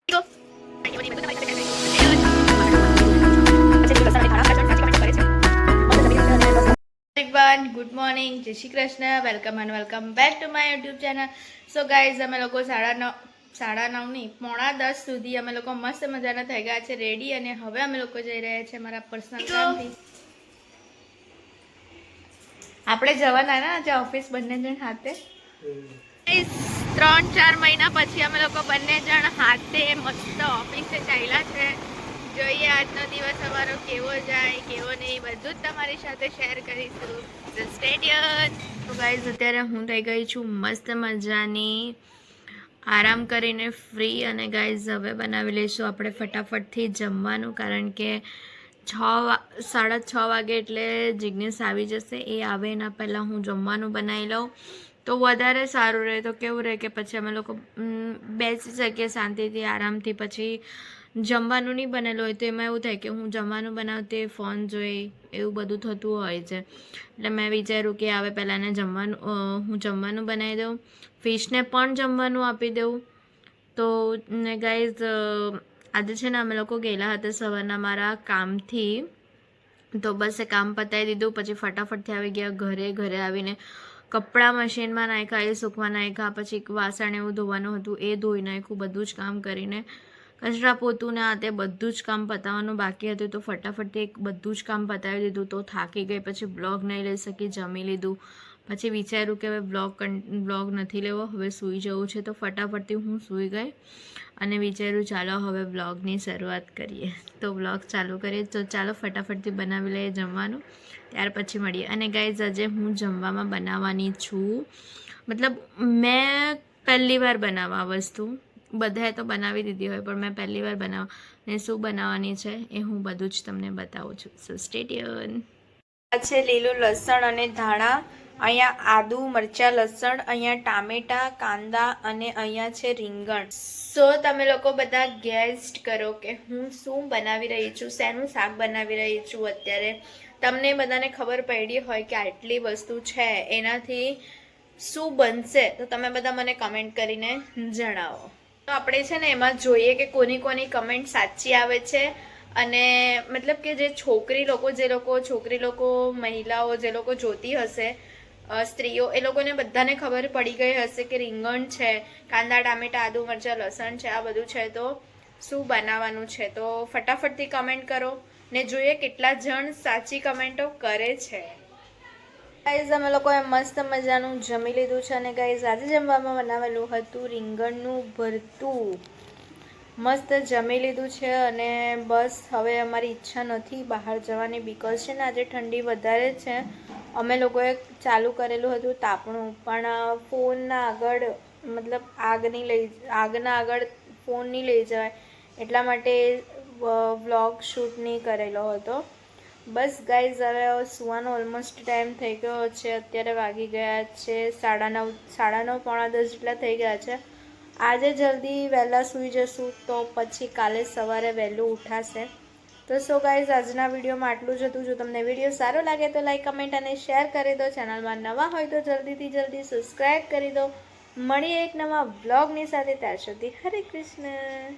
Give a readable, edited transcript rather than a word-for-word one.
Good morning, જય Shri Krishna, welcome and welcome back to my YouTube channel. So guys, અમે લોકો 9:30 નહીં 9:10 સુધી અમે લોકો મસ્ત મજાના થઈ ગયા છે રેડી, અને હવે અમે લોકો જઈ રહ્યા છીએ મારા પર્સનલ કામથી. આપણે જવાના ને આજે ઓફિસ બંને જણ હાથે. 3-4 મહિના પછી અમે લોકો બંને જણ હાથે મસ્ત ઓફિસે ચાલ્યા છે. જોઈએ આજનો દિવસ અમારો કેવો જાય કેવો નહીં બધું જ તમારી સાથે શેર કરીશું. Stay tuned. તો ગાઈઝ, અત્યારે હું થઈ ગઈ છું મસ્ત મજાની આરામ કરીને ફ્રી, અને ગાઈઝ હવે બનાવી લઈશું આપણે ફટાફટથી જમવાનું, કારણ કે 6:30 વાગે એટલે જિગ્નેશ આવી જશે. એ આવે એના પહેલાં હું જમવાનું બનાવી લઉં તો વધારે સારું રહે. તો કેવું રહે કે પછી અમે લોકો બેસી શકીએ શાંતિથી આરામથી. પછી જમવાનું નહીં બનેલું હોય તો એમાં એવું થાય કે હું જમવાનું બનાવતી ફોન જોઈ એવું બધું થતું હોય છે. એટલે મેં વિચાર્યું કે આવે પહેલાં હું જમવાનું બનાવી દઉં, ફિશને પણ જમવાનું આપી દઉં. તો ને ગાઈઝ, આજે છે ને અમે લોકો ગયેલા હતા સવારના મારા કામથી, તો બસ એ કામ પતાવી દીધું. પછી ફટાફટથી આવી ગયા ઘરે આવીને કપડાં મશીનમાં નાખ્યા, એ સૂકવા નાખ્યા. પછી વાસણ એવું ધોવાનું હતું એ ધોઈ નાખ્યું. બધું જ કામ કરીને કચરા પોતું ને આ તે બધું જ કામ પતાવવાનું બાકી હતું, તો ફટાફટથી બધું જ કામ પતાવી દીધું. તો થાકી ગઈ, પછી બ્લોગ નહીં લઈ શકી, જમી લીધું. પછી વિચાર્યું કે હવે બ્લોગ નથી લેવો, હવે સૂઈ જવું છે. તો ફટાફટથી હું સૂઈ ગઈ અને વિચાર્યું ચાલો હવે બ્લોગની શરૂઆત કરીએ. તો બ્લોગ ચાલુ કરીએ. તો ચાલો ફટાફટથી બનાવી લઈએ જમવાનું, ત્યાર પછી મળીએ. અને ગાઈઝ, આજે હું જમવામાં બનાવવાની છું, મતલબ મેં પહેલી વાર બનાવવા વસ્તુ, બધાએ તો બનાવી દીધી હોય પણ મેં પહેલી વાર બનાવવા, ને શું બનાવવાની છે એ હું બધું જ તમને બતાવું છું. સો સ્ટે ટ્યુન. આ છે લીલું લસણ અને ધાણા, અહીંયા આદુ મરચાં લસણ, અહીંયા ટામેટા કાંદા, અને અહીંયા છે રીંગણ. સો તમે લોકો બધા ગેસ્ટ કરો કે હું શું બનાવી રહી છું, શેનું શાક બનાવી રહી છું. અત્યારે તમને બધાને ખબર પડી હોય કે આટલી વસ્તુ છે, એનાથી શું બનશે, તો તમે બધા મને કમેન્ટ કરીને જણાવો. તો આપણે છે ને એમાં જોઈએ કે કોની કમેન્ટ સાચી આવે છે. અને મતલબ કે જે છોકરી લોકો મહિલાઓ જે લોકો જોતી હશે, સ્ત્રીઓ, એ લોકોને બધાને ખબર પડી ગઈ હશે કે રીંગણ છે, કાંદા ટામેટા આદુ મરચાં લસણ છે, આ બધું છે. તો શું બનાવવાનું છે, તો ફટાફટથી કમેન્ટ કરો ને જોઈએ કેટલા જણ સાચી કમેન્ટો કરે છે. ગાઈઝ, અમે લોકોએ મસ્ત મજાનું જમી લીધું છે. અને ગાઈઝ, આજે જમવામાં બનાવેલું હતું રીંગણનું ભરતું. મસ્ત જમી લીધું છે. અને બસ હવે અમારી ઈચ્છા નથી બહાર જવાની, બીકોઝ છે ને આજે ઠંડી વધારે છે. અમે લોકોએ ચાલુ કરેલું હતું તાપણું, પણ ફોનના આગળ મતલબ આગના આગળ ફોન નહીં લઈ જવાય, એટલા માટે વ્લોગ શૂટ નહીં કરેલો હતો. બસ ગાઈઝ, હવે સુવાનો ઓલમોસ્ટ ટાઈમ થઈ ગયો છે. અત્યારે વાગી ગયા છે 9:30 પોણા 10 જેટલા થઈ ગયા છે. આજે જલ્દી વહેલા સૂઈ જશું તો પછી કાલે સવારે વહેલું ઉઠાશે. તો સો ગાઈઝ, આજના વિડીયોમાં આટલું જ હતું. જો તમને વિડીયો સારો લાગે તો લાઈક કમેન્ટ અને શેર કરી દો. ચેનલમાં નવા હોય તો જલ્દી સબસ્ક્રાઈબ કરી દો. મળીએ એક નવા વ્લોગની સાથે. ત્યાં સુધી હરે કૃષ્ણ.